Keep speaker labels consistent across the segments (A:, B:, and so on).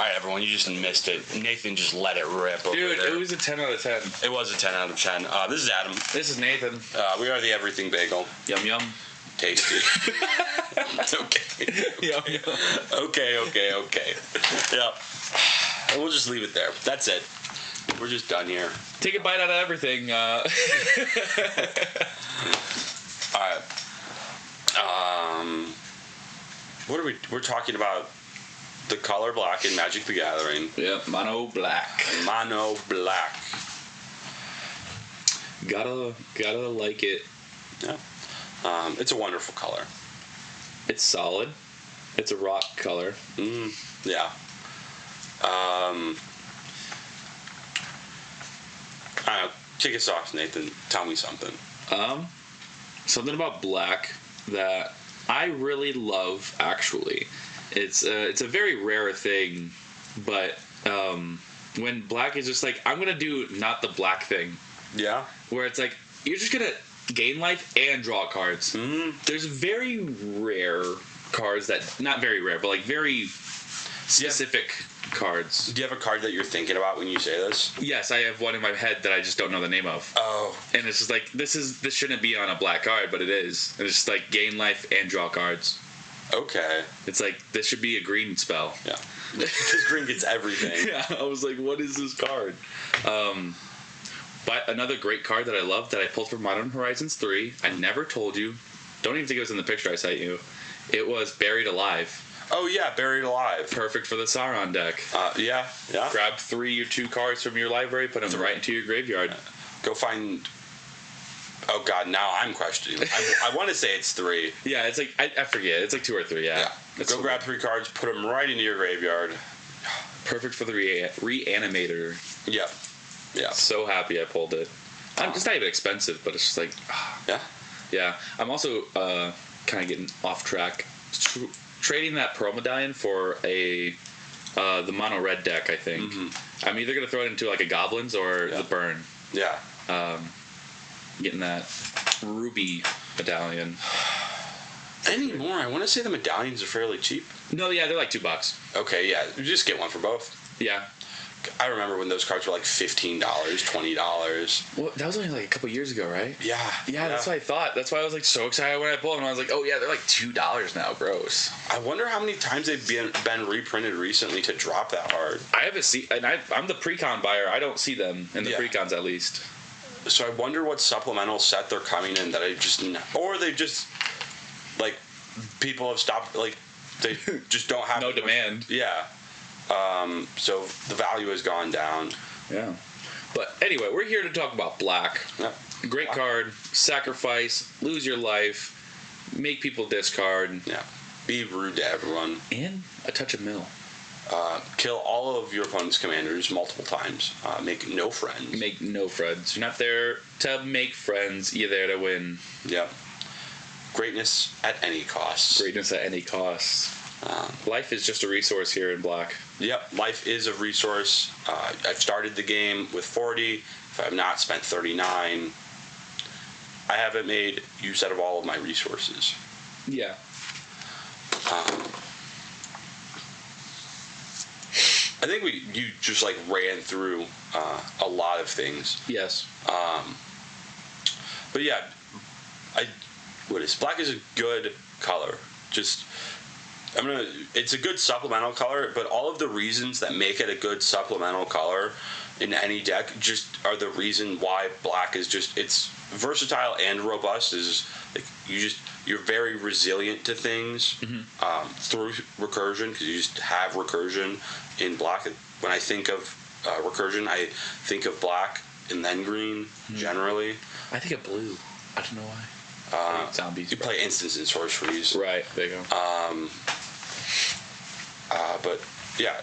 A: All right, everyone, you just missed it. Nathan just let it rip over
B: Dude,
A: there.
B: it was a 10 out of 10.
A: It was a 10 out of 10. This is Adam.
B: This is Nathan.
A: We are the Everything Bagel.
B: Yum, yum.
A: Tasty. Okay.
B: Yum, yum.
A: Okay. Yeah. We'll just leave it there. That's it. We're just done here.
B: Take a bite out of everything.
A: All right. We're talking about the color black in Magic the Gathering.
B: Yep, mono black.
A: Mono black.
B: Gotta like it.
A: Yeah. It's a wonderful color.
B: It's solid. It's a rock color.
A: Yeah. I don't know. Kick us off, Nathan. Tell me something.
B: Something about black that I really love, actually. It's a very rare thing, but when black is just like, I'm going to do not the black thing.
A: Yeah?
B: Where it's like, you're just going to gain life and draw cards. There's very rare cards that, not very rare, but like very specific cards.
A: Do you have a card that you're thinking about when you say this?
B: Yes, I have one in my head that I just don't know the name of.
A: Oh.
B: And it's just like, this shouldn't be on a black card, but it is. And it's just like gain life and draw cards.
A: Okay.
B: It's like, this should be a green spell.
A: Yeah. Because green gets everything.
B: Yeah, I was like, what is this card? But another great card that I love that I pulled from Modern Horizons 3, I never told you, don't even think it was in the picture I sent you, it was Buried Alive.
A: Oh, yeah, Buried Alive.
B: Perfect for the Sauron deck.
A: Yeah.
B: Grab 3 or 2 cards from your library, put them right into your graveyard.
A: Go find... Oh, God, now I'm questioning. I want to say it's 3.
B: Yeah, it's like, I forget. It's like 2 or 3, yeah.
A: Go grab 3 cards, put them right into your graveyard.
B: Perfect for the Reanimator.
A: Yep. Yeah.
B: So happy I pulled it. It's not even expensive, but it's just like...
A: Yeah?
B: Yeah. I'm also kind of getting off track. Trading that Pearl Medallion for the mono red deck, I think. I'm either going to throw it into like a Goblins or the Burn.
A: Yeah.
B: Getting that Ruby Medallion.
A: Anymore, I want to say the medallions are fairly cheap.
B: No, yeah, they're like $2.
A: Okay, yeah. You just get one for both.
B: Yeah.
A: I remember when those cards were like $15, $20.
B: Well, that was only like a couple years ago, right?
A: Yeah.
B: Yeah, that's what I thought. That's why I was like so excited when I pulled them. I was like, oh yeah, they're like $2 now. Gross.
A: I wonder how many times they've been reprinted recently to drop that hard.
B: I haven't seen, and I'm the pre-con buyer. I don't see them in the pre-cons at least.
A: So I wonder what supplemental set they're coming in that I just, or they just, like, people have stopped, like, they just don't have
B: no demand.
A: Yeah. So the value has gone down.
B: Yeah. But anyway, we're here to talk about black.
A: Yeah.
B: Great card. Sacrifice. Lose your life. Make people discard.
A: Yeah. Be rude to everyone.
B: And a touch of mill.
A: Kill all of your opponent's commanders multiple times. Make no friends.
B: Make no friends. You're not there to make friends. You're there to win.
A: Yeah. Greatness at any cost.
B: Greatness at any cost. Life is just a resource here in black.
A: Yep, life is a resource. I've started the game with 40. If I have not spent 39, I haven't made use out of all of my resources.
B: Yeah.
A: I think you just like ran through a lot of things.
B: Yes.
A: But yeah, black is a good color. It's a good supplemental color, but all of the reasons that make it a good supplemental color in any deck just are the reason why black is just, it's versatile and robust. Is like you're very resilient to things through recursion, because you just have recursion in black. When I think of recursion, I think of black and then green generally.
B: I think of blue. I don't know why. Zombies.
A: You play instants and sorceries.
B: Right, there you go.
A: But yeah,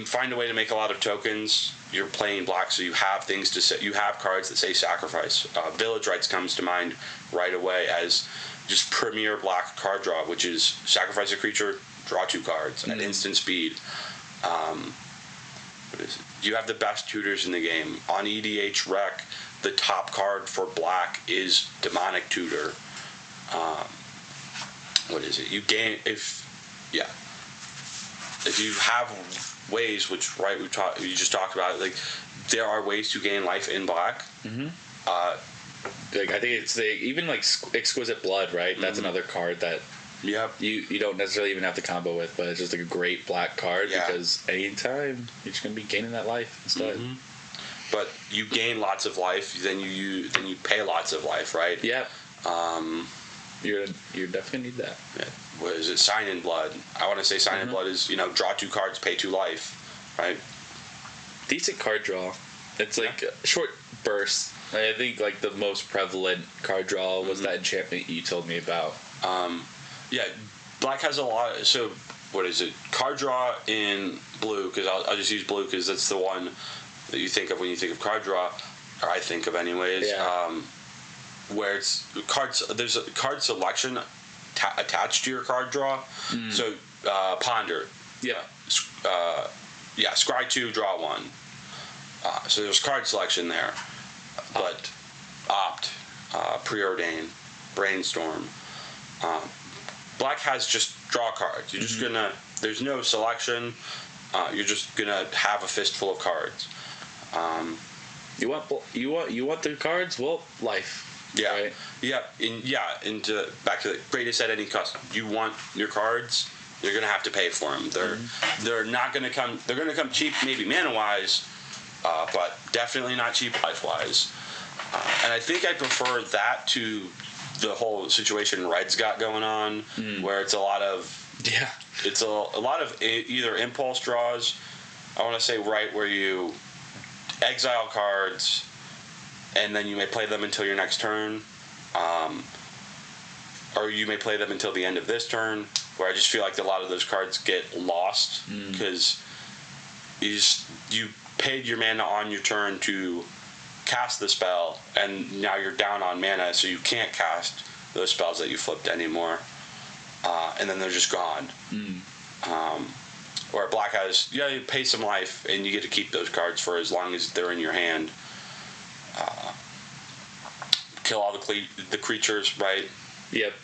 A: find a way to make a lot of tokens. You're playing black, so you have things to say. You have cards that say sacrifice. Village Rites comes to mind right away as just premier black card draw, which is sacrifice a creature, draw 2 cards at instant speed. What is it? You have the best tutors in the game. On EDH Rec, the top card for black is Demonic Tutor. What is it? You gain if you have ways, which right you just talked about, like there are ways to gain life in black.
B: Mm-hmm. Like I think it's even like Exquisite Blood, right? That's another card that you don't necessarily even have to combo with, but it's just like a great black card because anytime you're just gonna be gaining that life instead.
A: Mm-hmm. But you gain lots of life, then you pay lots of life, right?
B: Yeah. You're definitely need that.
A: Yeah. What is it? Sign in Blood. I want to say Sign in Blood is draw 2 cards, pay 2 life, right?
B: Decent card draw. It's like short bursts. I think like the most prevalent card draw was that enchantment you told me about.
A: Yeah, black has a lot. So what is it? Card draw in blue, because I'll just use blue because that's the one that you think of when you think of card draw, or I think of anyways.
B: Yeah.
A: Where it's cards. There's a card selection attached to your card draw. So ponder.
B: Yeah.
A: Scry 2, draw 1. So there's card selection there, but opt, preordain, brainstorm. Black has just draw cards. You're just gonna. There's no selection. You're just gonna have a fistful of cards.
B: You want the cards? Well, life.
A: Yeah,
B: right?
A: Into back to the greatest at any cost. You want your cards? You're gonna have to pay for them. They're not gonna come. They're gonna come cheap, maybe mana wise, but definitely not cheap life wise. And I think I prefer that to the whole situation Red's got going on, where it's a lot of it's a lot of either impulse draws. I want to say where you exile cards, and then you may play them until your next turn, or you may play them until the end of this turn. Where I just feel like a lot of those cards get lost because you paid your mana on your turn to cast the spell, and now you're down on mana, so you can't cast those spells that you flipped anymore, and then they're just gone. Or black has you pay some life and you get to keep those cards for as long as they're in your hand. Kill all the creatures, right?
B: Yep.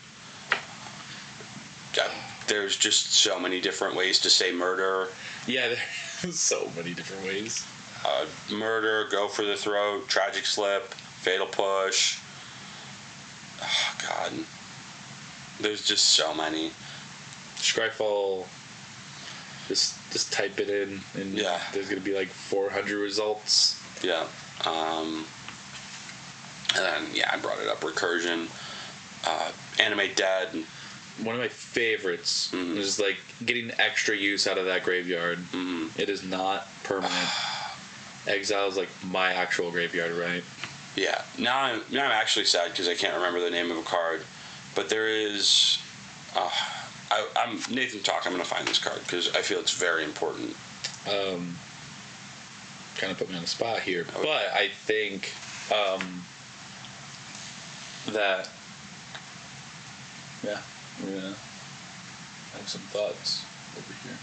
A: There's just so many different ways to say murder.
B: Yeah, there's so many different ways.
A: Murder, go for the throat, tragic slip, fatal push. Oh, God. There's just so many.
B: Scryfall. Just type it in, and there's gonna be like 400 results.
A: Yeah. And then I brought it up. Recursion, Animate Dead.
B: One of my favorites is like getting extra use out of that graveyard. It is not permanent. Exile is like my actual graveyard, right?
A: Yeah. Now I'm actually sad because I can't remember the name of a card, but there is. I'm Nathan Talk. I'm going to find this card because I feel it's very important.
B: Kind of put me on the spot here, but I think that we're gonna have some thoughts over here.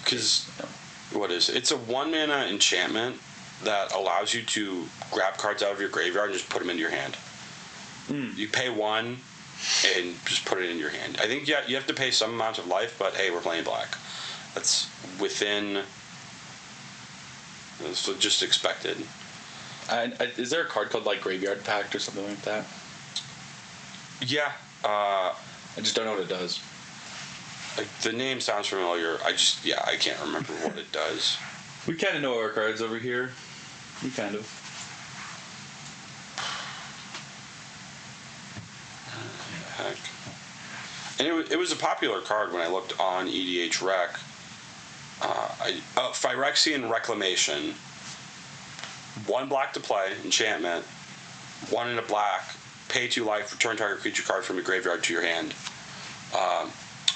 A: Because what is it? It's a 1 mana enchantment that allows you to grab cards out of your graveyard and just put them into your hand. You pay 1 and just put it in your hand. I think you have to pay some amount of life, but hey, we're playing black. That's within. That's just expected.
B: Is there a card called like Graveyard Pact or something like that?
A: Yeah.
B: I just don't know what it does.
A: Like the name sounds familiar. I can't remember what it does.
B: We kind of know our cards over here. We kind of.
A: Heck. And it was a popular card when I looked on EDH Rec. Phyrexian Reclamation. 1 black to play, enchantment. 1 in a black. Pay 2 life, return target creature card from your graveyard to your hand.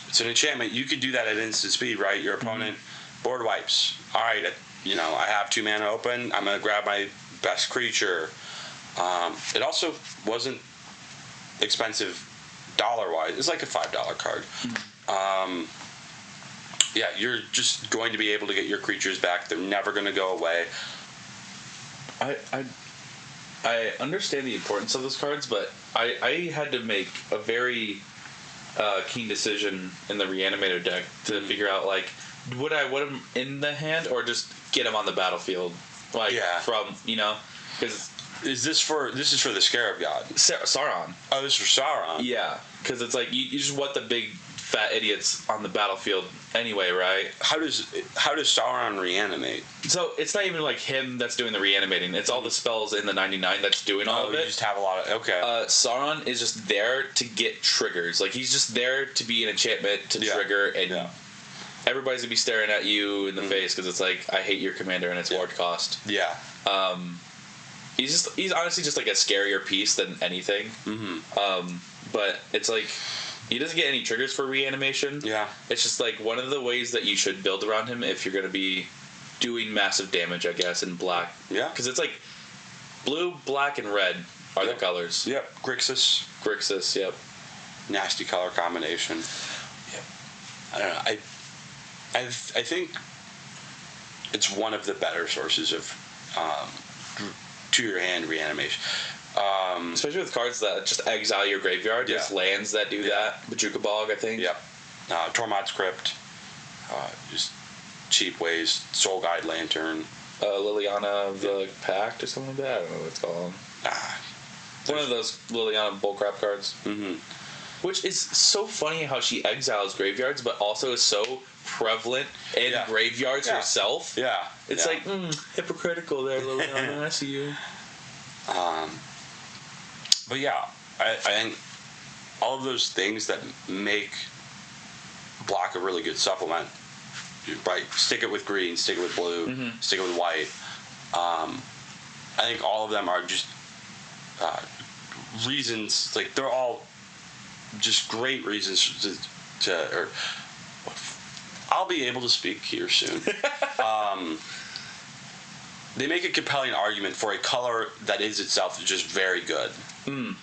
A: It's an enchantment. You could do that at instant speed, right? Your opponent board wipes. All right, I have 2 mana open. I'm going to grab my best creature. It also wasn't expensive dollar-wise. It's like a $5 card. You're just going to be able to get your creatures back. They're never going to go away.
B: I understand the importance of those cards, but I had to make a very keen decision in the reanimator deck to figure out like, would I want him in the hand or just get him on the battlefield, like from because
A: This is for the Scarab God?
B: Sauron.
A: Oh, this is for Sauron.
B: Yeah, because it's like you just want the big fat idiots on the battlefield anyway, right?
A: How does Sauron reanimate?
B: So it's not even like him that's doing the reanimating. It's all the spells in the 99 that's doing all of it.
A: You just have a lot of
B: Sauron is just there to get triggers. Like he's just there to be an enchantment to trigger, and everybody's gonna be staring at you in the face because it's like, I hate your commander and it's large cost.
A: Yeah.
B: He's honestly just like a scarier piece than anything. Mm-hmm. But it's like, he doesn't get any triggers for reanimation. Yeah. It's just like one of the ways that you should build around him if you're going to be doing massive damage, I guess, in black. Yeah. Because it's like blue, black, and red are the colors.
A: Yep. Grixis, yep. Nasty color combination. Yep. I don't know. I think it's one of the better sources of to your hand reanimation.
B: Especially with cards that just exile your graveyard. Just lands that do that. Bajuka Bog, I think.
A: Yep. Tormod's Crypt. Just cheap ways. Soul Guide Lantern.
B: Liliana of the Pact or something like that. I don't know what it's called. One of those Liliana bullcrap cards. Mm-hmm. Which is so funny how she exiles graveyards, but also is so prevalent in graveyards herself. Yeah. It's like, hypocritical there, Liliana. I see you.
A: But yeah, I think all of those things that make black a really good supplement, right? Stick it with green, stick it with blue, stick it with white. I think all of them are just reasons, like they're all just great reasons to I'll be able to speak here soon. They make a compelling argument for a color that is itself just very good.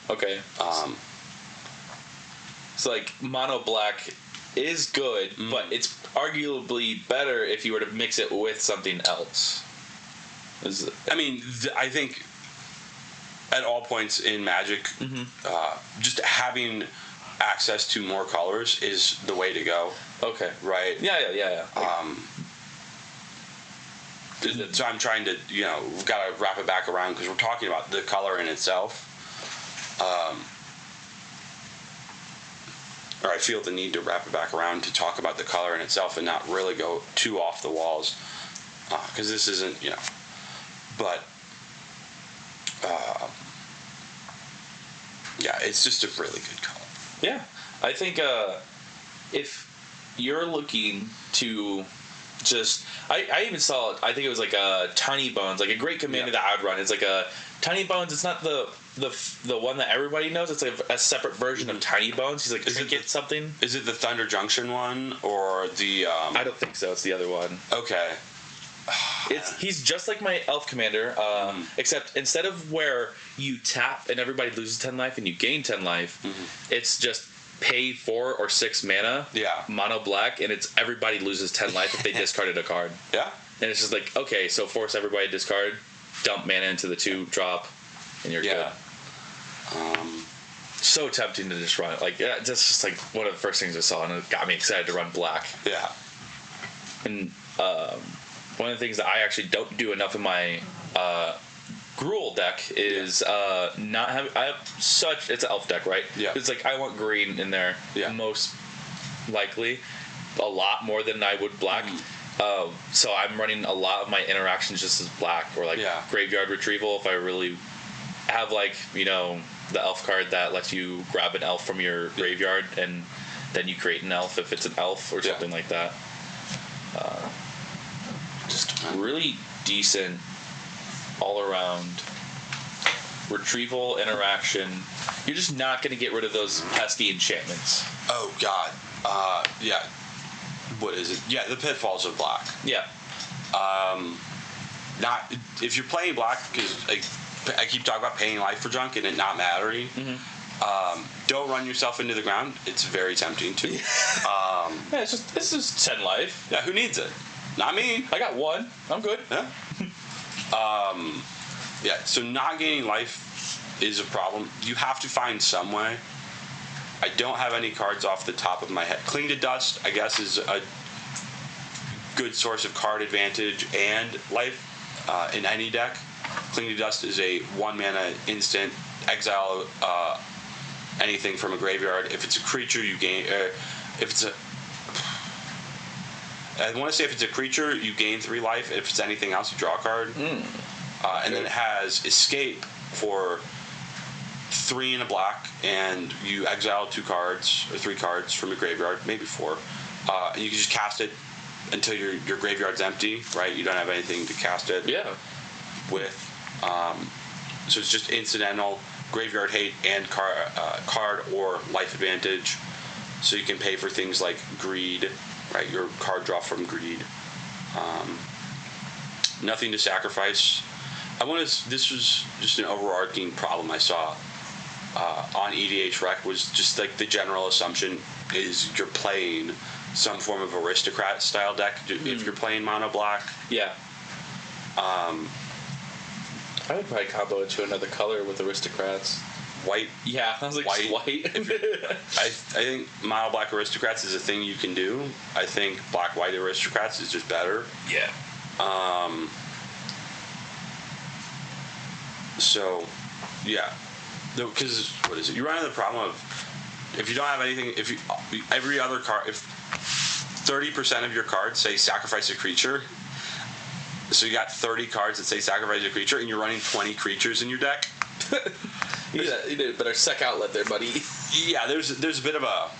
B: Okay. It's like mono black is good, but it's arguably better if you were to mix it with something else.
A: I think at all points in Magic, just having access to more colors is the way to go.
B: Okay.
A: Right?
B: Yeah.
A: So I'm trying to, we've got to wrap it back around because we're talking about the color in itself. Or I feel the need to wrap it back around to talk about the color in itself and not really go too off the walls. Because this isn't, but it's just a really good color.
B: Yeah. I think if you're looking to just, I even saw, I think it was like a Tiny Bones, like a great commander that I would run. It's like a Tiny Bones. It's not the one that everybody knows. It's like a separate version of Tiny Bones. He's like Trinket something.
A: Is it the Thunder Junction one or the?
B: I don't think so. It's the other one.
A: Okay.
B: He's just like my elf commander, except instead of where you tap and everybody loses 10 life and you gain 10 life, it's just pay 4 or 6 mana, mono black, and it's everybody loses 10 life if they discarded a card. Yeah. And it's just like, okay, so force everybody to discard, dump mana into the 2-drop, and you're good. So tempting to just run it. Like, that's just like one of the first things I saw, and it got me excited to run black. Yeah. And one of the things that I actually don't do enough in my Gruul deck is not having. I have such. It's an elf deck, right? Yeah. It's like I want green in there. Yeah. Most likely, a lot more than I would black. So I'm running a lot of my interactions just as black, or like graveyard retrieval. If I really have the elf card that lets you grab an elf from your graveyard and then you create an elf if it's an elf or something like that. Just really decent all around retrieval interaction. You're just not going to get rid of those pesky enchantments.
A: Oh God, yeah. What is it? Yeah, the pitfalls of black. Yeah. Not if you're playing black, because I keep talking about paying life for junk and it not mattering. Don't run yourself into the ground. It's very tempting to.
B: It's just 10 life.
A: Yeah, who needs it? Not me.
B: I got 1. I'm good.
A: Yeah. So not gaining life is a problem. You have to find some way I don't have any cards off the top of my head. Cling to Dust, I guess, is a good source of card advantage and life in any deck. Cling to Dust is a 1-mana instant. Exile anything from a graveyard. If it's a creature, you gain. If it's a, I want to say if it's a creature, you gain 3 life. If it's anything else, you draw a card. And then it has Escape for 3 and a black, and you exile 2 cards or 3 cards from your graveyard, maybe 4. And you can just cast it until your graveyard's empty, right? You don't have anything to cast it with. So it's just incidental graveyard hate and card or life advantage. So you can pay for things like greed, right? Your card draw from greed. Nothing to sacrifice. This was just an overarching problem I saw on EDH Rec, was just like the general assumption is you're playing some form of aristocrat style deck if you're playing mono black.
B: Yeah. I would probably combo it to another color with aristocrats.
A: White.
B: Yeah, I was like, white.
A: I think mono black aristocrats is a thing you can do. I think black white aristocrats is just better.
B: Yeah.
A: So, yeah. Because what is it? You run into the problem of if you don't have anything. If every other card, if 30% of your cards say sacrifice a creature. So you got 30 cards that say sacrifice a creature, and you're running 20 creatures in your deck.
B: You need a better sec outlet there, buddy.
A: Yeah, there's a bit of a...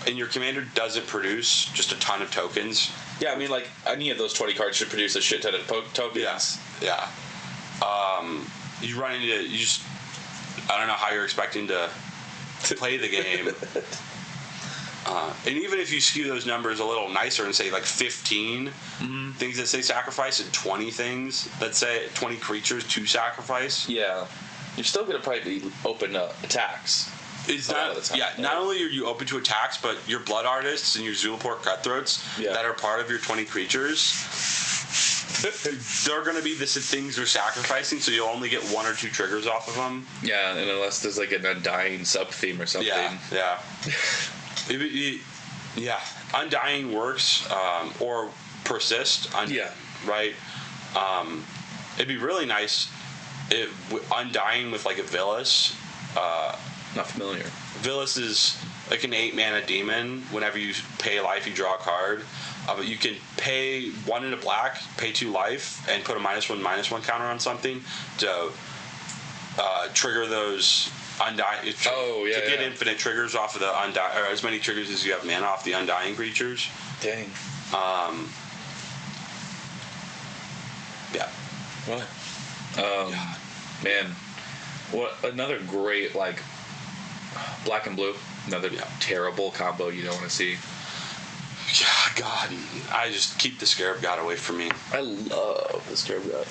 A: and your commander doesn't produce just a ton of tokens.
B: Yeah, I mean, like, any of those 20 cards should produce a shit ton of tokens.
A: Yeah. You run into... I don't know how you're expecting to play the game. And even if you skew those numbers a little nicer and say like 15 things that say sacrifice and 20 things that say 20 creatures to sacrifice,
B: you're still gonna probably be open to attacks.
A: Not only are you open to attacks, but your blood artists and your Zulaport cutthroats that are part of your 20 creatures, they're gonna be the things you're sacrificing, so you'll only get 1 or 2 triggers off of them.
B: Yeah, and unless there's like an undying sub theme or something.
A: Yeah. Undying works, or Persist. Right? It'd be really nice if Undying with like a Villas.
B: Not familiar.
A: Villas is like an 8-mana demon. Whenever you pay life, you draw a card. But you can pay 1 in a black, pay 2 life, and put a -1/-1 counter on something to trigger those Undying. To get infinite triggers off of the Undying, or as many triggers as you have mana off the Undying creatures.
B: Dang.
A: Well.
B: Man, what another great like black and blue. Another terrible combo you don't want to see.
A: Yeah, God, I just keep the Scarab God away from me.
B: I love the Scarab God.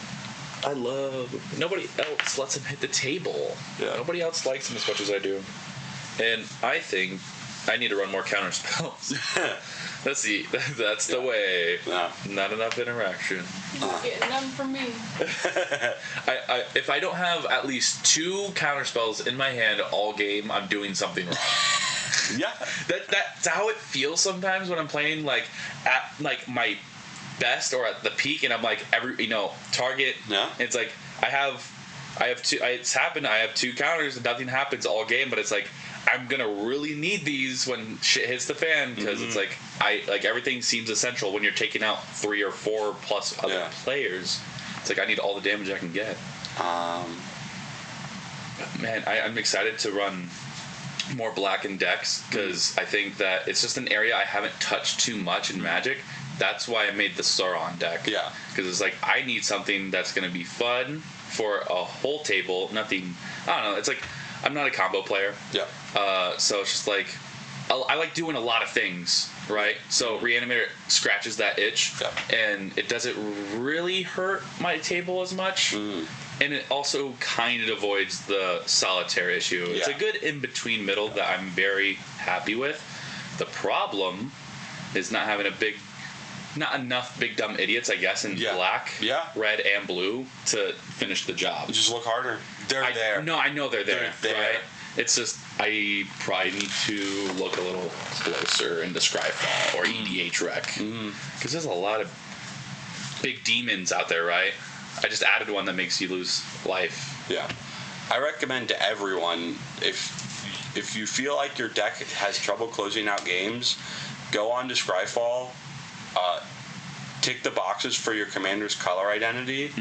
B: Nobody else lets him hit the table.
A: Yeah.
B: Nobody else likes him as much as I do. And I think I need to run more counter spells. That's the way.
A: Yeah.
B: Not enough interaction.
C: You're getting them from me.
B: If I don't have at least 2 counter spells in my hand all game, I'm doing something wrong.
A: Yeah.
B: That's how it feels sometimes when I'm playing like at like my best or at the peak, and I'm like target.
A: Yeah.
B: It's like I have 2. It's happened. I have 2 counters and nothing happens all game, but it's like I'm gonna really need these when shit hits the fan, because it's like everything seems essential when you're taking out 3 or 4 plus other players. It's like I need all the damage I can get. Man, I'm excited to run more black in decks, because I think that it's just an area I haven't touched too much in Magic. That's why I made the Sauron deck.
A: Yeah.
B: Because it's like I need something that's going to be fun for a whole table. Nothing. I don't know. It's like I'm not a combo player.
A: Yeah.
B: So it's just like I like doing a lot of things, right? So Reanimator scratches that itch, and it doesn't really hurt my table as much. And it also kind of avoids the solitaire issue. It's a good in-between middle that I'm very happy with. The problem is not having not enough big dumb idiots, I guess, in black, red, and blue to finish the job.
A: Just look harder. They're there.
B: No, I know they're there.
A: They're there.
B: Right? It's just I probably need to look a little closer into Scryfall or EDH Rec. Because there's a lot of big demons out there, right? I just added one that makes you lose life.
A: Yeah. I recommend to everyone, if you feel like your deck has trouble closing out games, go on to Scryfall, tick the boxes for your commander's color identity,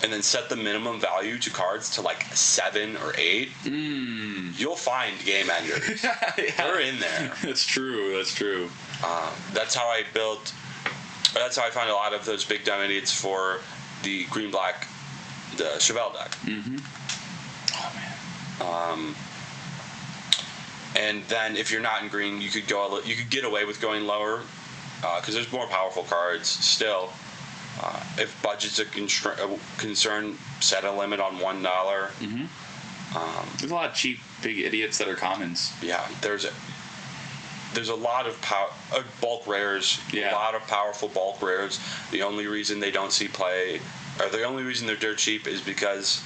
A: and then set the minimum value to cards to like 7 or 8. You'll find game enders.
B: Yeah.
A: They're in there.
B: That's true.
A: That's how I found a lot of those big dumb idiots for the green-black, the Chevelle deck.
B: Oh, man.
A: And then if you're not in green, you could get away with going lower because there's more powerful cards still. If budget's a concern, set a limit on $1.
B: There's a lot of cheap big idiots that are commons.
A: Yeah, there's a lot of bulk rares.
B: Yeah.
A: A lot of powerful bulk rares. The only reason they don't see play, or the only reason they're dirt cheap, is because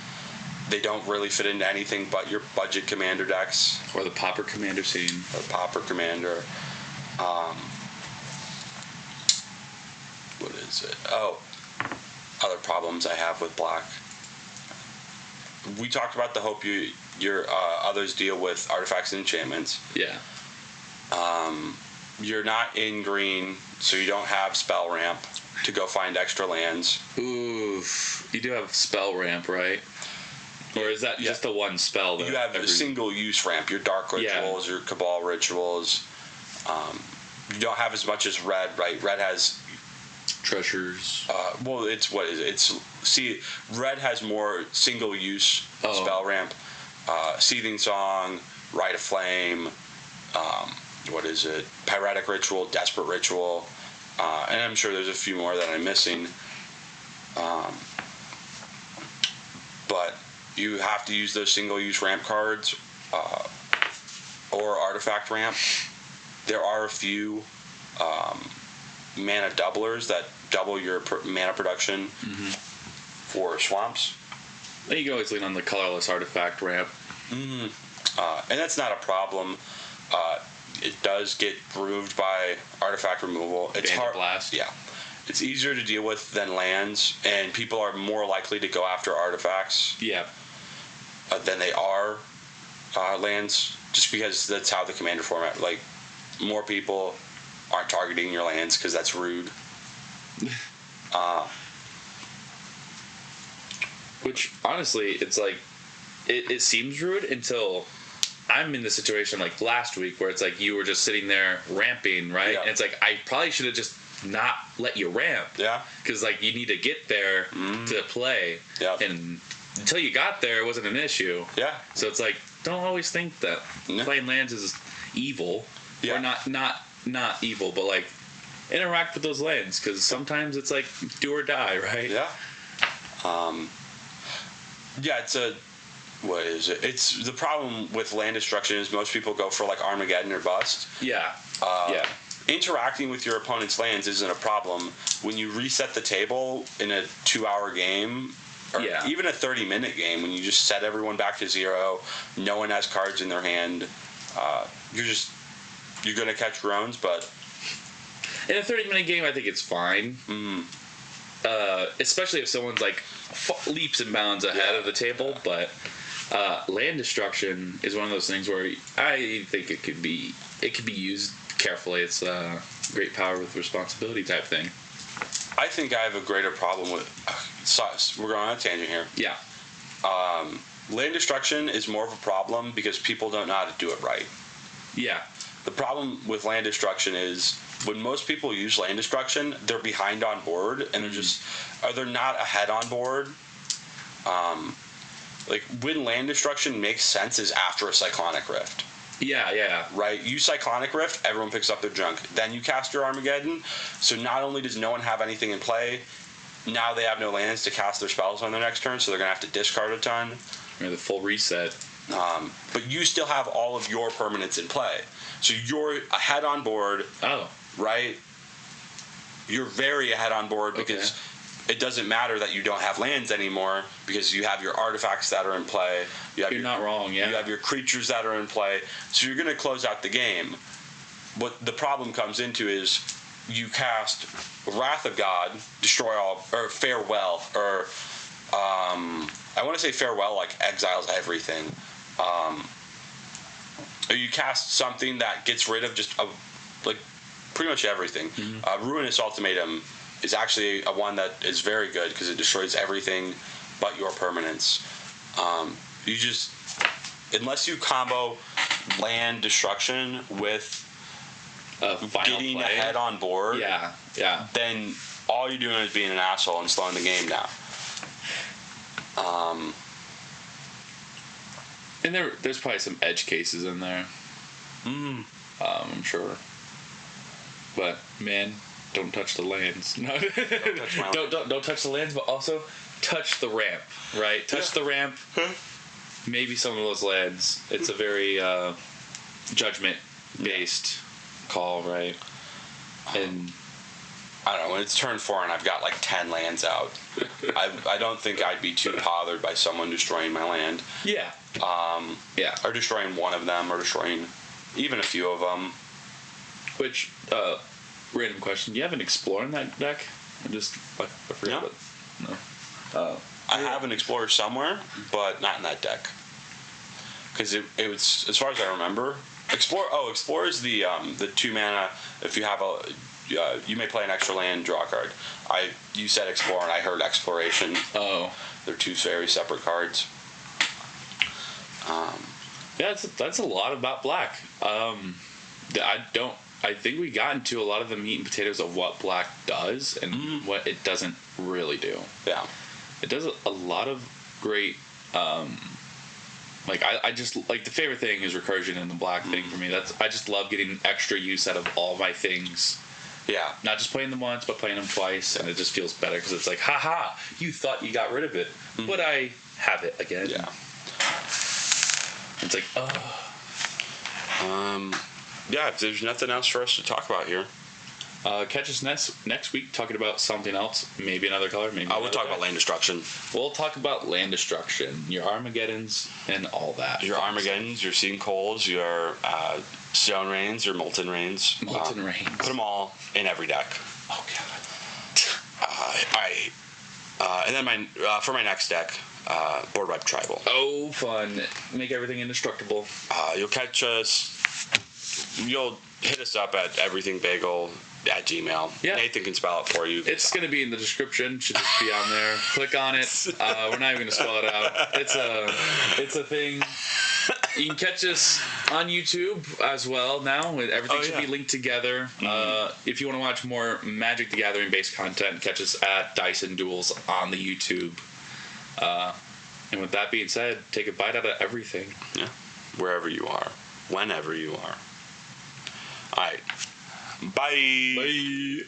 A: they don't really fit into anything but your budget commander decks.
B: Or the Pauper Commander scene.
A: Or Pauper Commander. What is it? Oh, other problems I have with black. We talked about the hope your others deal with artifacts and enchantments.
B: Yeah.
A: You're not in green, so you don't have spell ramp to go find extra lands.
B: Oof. You do have spell ramp, right? Or is that just the one spell? That
A: you have a single use ramp. Your dark rituals, your cabal rituals. You don't have as much as red, right? Red has
B: treasures.
A: Well, what is it? Red has more single use spell ramp. Seething Song, Rite of Flame. What is it? Pyretic Ritual, Desperate Ritual, and I'm sure there's a few more that I'm missing. But you have to use those single-use ramp cards or artifact ramp. There are a few mana doublers that double your mana production for swamps.
B: You can always lean on the colorless artifact ramp.
A: And that's not a problem. It does get removed by artifact removal. It's hard.
B: Blast.
A: Yeah. It's easier to deal with than lands, and people are more likely to go after artifacts than they are lands, just because that's how the commander format, like, more people aren't targeting your lands because that's rude.
B: Which, honestly, it's like, it seems rude until I'm in the situation like last week where it's like you were just sitting there ramping, right?
A: Yeah.
B: And it's like, I probably should have just not let you ramp.
A: Yeah.
B: Because, like, you need to get there to play.
A: Yeah.
B: And until you got there, it wasn't an issue.
A: Yeah.
B: So it's like, don't always think that playing lands is evil.
A: Yeah.
B: Or not evil, but, like, interact with those lands, because sometimes it's like do or die, right?
A: Yeah. Yeah, what is it? It's the problem with land destruction is most people go for like Armageddon or bust.
B: Yeah.
A: Interacting with your opponent's lands isn't a problem. When you reset the table in a 2-hour game, or even a 30-minute game, when you just set everyone back to 0, no one has cards in their hand, you're gonna catch drones, but
B: in a 30-minute game, I think it's fine. Especially if someone's like leaps and bounds ahead of the table, but land destruction is one of those things where I think it could be used carefully. It's a great power with responsibility type thing.
A: I think I have a greater problem with. We're going on a tangent here.
B: Yeah.
A: Land destruction is more of a problem because people don't know how to do it right.
B: Yeah.
A: The problem with land destruction is when most people use land destruction, they're behind on board and they're not ahead on board. Like when land destruction makes sense is after a Cyclonic Rift.
B: Yeah.
A: Right? You Cyclonic Rift, everyone picks up their junk. Then you cast your Armageddon. So not only does no one have anything in play, now they have no lands to cast their spells on their next turn, so they're going to have to discard a ton.
B: Or the full reset.
A: But you still have all of your permanents in play. So you're ahead on board.
B: Oh.
A: Right? You're very ahead on board because it doesn't matter that you don't have lands anymore because you have your artifacts that are in play.
B: You're not wrong, yeah.
A: You have your creatures that are in play. So you're going to close out the game. What the problem comes into is you cast Wrath of God, destroy all, or Farewell, or I want to say Farewell like exiles everything. Or you cast something that gets rid of just like pretty much everything. Ruinous Ultimatum is actually a one that is very good because it destroys everything but your permanents. You just, unless you combo land destruction with getting ahead on board, then all you're doing is being an asshole and slowing the game down.
B: And there's probably some edge cases in there. I'm sure. But man, don't touch the lands. No, don't touch the lands, but also touch the ramp. Right? Touch the ramp. Maybe some of those lands. It's a very judgment-based call, right? And
A: I don't know, when it's turn 4 and I've got like 10 lands out, I don't think I'd be too bothered by someone destroying my land.
B: Yeah.
A: Or destroying one of them, or destroying even a few of them.
B: Which, random question, do you have an Explorer in that deck? I forget. No.
A: I have an Explorer somewhere, but not in that deck. Because it was, as far as I remember, Explorer is the 2 mana. If you have you may play an extra land, draw a card. You said Explorer, and I heard Exploration.
B: Oh,
A: they're 2 very separate cards.
B: Yeah, that's a lot about black. I think we got into a lot of the meat and potatoes of what black does and what it doesn't really do.
A: Yeah,
B: it does a lot of great. I just like, the favorite thing is recursion in the black thing for me. I just love getting extra use out of all my things.
A: Yeah,
B: not just playing them once, but playing them twice, and it just feels better because it's like, haha, you thought you got rid of it, but I have it again.
A: Yeah.
B: It's like,
A: yeah, there's nothing else for us to talk about here.
B: Catch us next week talking about something else, maybe another color, maybe
A: we'll talk about land destruction.
B: We'll talk about land destruction, your Armageddons, and all that.
A: Your Armageddons, your Sinkholes, your Stone Rains, your Molten Rains.
B: Molten Rains.
A: Put them all in every deck.
B: Oh, God.
A: And then for my next deck, Board Wipe Tribal.
B: Oh, fun. Make everything indestructible.
A: You'll catch us. You'll hit us up at everythingbagel@gmail.
B: Yeah.
A: Nathan can spell it for you.
B: It's going to be in the description. Should just be on there. Click on it. We're not even going to spell it out. It's a thing. You can catch us on YouTube as well now. Everything should be linked together. If you want to watch more Magic the Gathering based content, catch us at Dyson Duels on the YouTube. And with that being said, take a bite out of everything.
A: Yeah. Wherever you are. Whenever you are. All right. Bye.
B: Bye.